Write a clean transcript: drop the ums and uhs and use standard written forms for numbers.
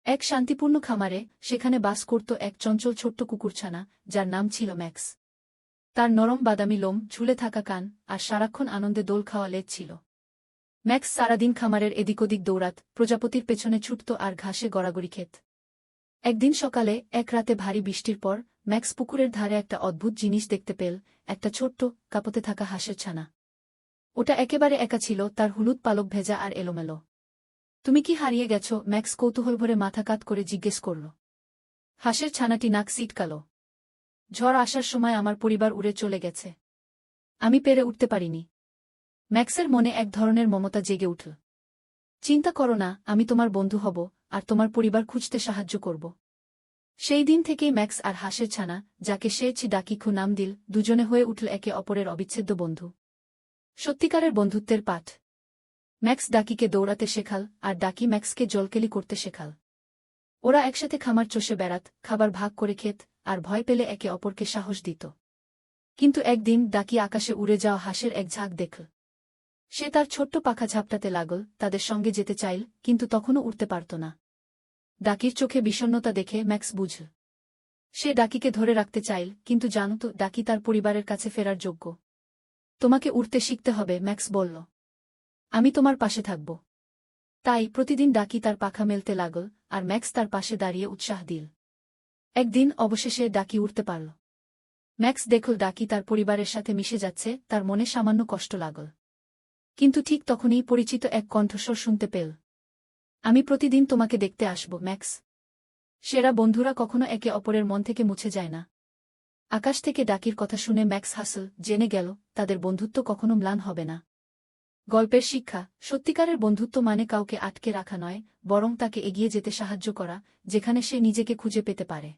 এক শান্তিপূর্ণ খামারে সেখানে বাস করত এক চঞ্চল ছোট্ট কুকুরছানা, যার নাম ছিল ম্যাক্স। তার নরম বাদামি লোম, ঝুলে থাকা কান আর সারাক্ষণ আনন্দে দোল খাওয়া লেজ ছিল। ম্যাক্স সারাদিন খামারের এদিক ওদিক দৌড়াত, প্রজাপতির পেছনে ছুটত আর ঘাসে গড়াগড়ি খেত। একদিন সকালে এক রাতে ভারী বৃষ্টির পর ম্যাক্স পুকুরের ধারে একটা অদ্ভুত জিনিস দেখতে পেল, একটা ছোট্ট কাপতে থাকা হাঁসের ছানা। ওটা একেবারে একা ছিল, তার হলুদ পালক ভেজা আর এলোমেলো। তুমি কি হারিয়ে গেছ? ম্যাক্স কৌতূহল ভরে মাথা কাত করে জিজ্ঞেস করল। হাঁসের ছানাটি নাক সিটকাল। ঝড় আসার সময় আমার পরিবার উড়ে চলে গেছে, আমি পেরে উঠতে পারিনি। ম্যাক্সের মনে এক ধরনের মমতা জেগে উঠল। চিন্তা করো না, আমি তোমার বন্ধু হব আর তোমার পরিবার খুঁজতে সাহায্য করব। সেই দিন থেকেই ম্যাক্স আর হাঁসের ছানা, যাকে সে ডাকিখু নাম দিল, দুজনে হয়ে উঠল একে অপরের অবিচ্ছেদ্য বন্ধু। সত্যিকারের বন্ধুত্বের পাঠ। ম্যাক্স ডাকিকে দৌড়াতে শেখাল আর ডাকি ম্যাক্সকে জলকেলি করতে শেখাল। ওরা একসাথে খামার চষে বেড়াত, খাবার ভাগ করে খেত আর ভয় পেলে একে অপরকে সাহস দিত। কিন্তু একদিন ডাকি আকাশে উড়ে যাওয়া হাঁসের এক ঝাঁক দেখল। সে তার ছোট্ট পাখা ঝাপটাতে লাগল, তাদের সঙ্গে যেতে চাইল, কিন্তু তখনও উড়তে পারত না। ডাকির চোখে বিষণ্ণতা দেখে ম্যাক্স বুঝল। সে ডাকিকে ধরে রাখতে চাইল, কিন্তু জানত ডাকি তার পরিবারের কাছে ফেরার যোগ্য। তোমাকে উড়তে শিখতে হবে, ম্যাক্স বলল। আমি তোমার পাশে থাকব। তাই প্রতিদিন ডাকি তার পাখা মেলতে লাগল আর ম্যাক্স তার পাশে দাঁড়িয়ে উৎসাহ দিল। একদিন অবশেষে ডাকি উড়তে পারল। ম্যাক্স দেখল ডাকি তার পরিবারের সাথে মিশে যাচ্ছে, তার মনে সামান্য কষ্ট লাগল। কিন্তু ঠিক তখনই পরিচিত এক কণ্ঠস্বর শুনতে পেল। আমি প্রতিদিন তোমাকে দেখতে আসব, ম্যাক্স। সেরা বন্ধুরা কখনো একে অপরের মন থেকে মুছে যায় না। আকাশ থেকে ডাকির কথা শুনে ম্যাক্স হাসল, জেনে গেল তাদের বন্ধুত্ব কখনো ম্লান হবে না। গল্পের শিক্ষা: সত্যিকারের বন্ধুত্ব মানে কাউকে আটকে রাখা নয়, বরং তাকে এগিয়ে যেতে সাহায্য করা, যেখানে সে নিজেকে খুঁজে পেতে পারে।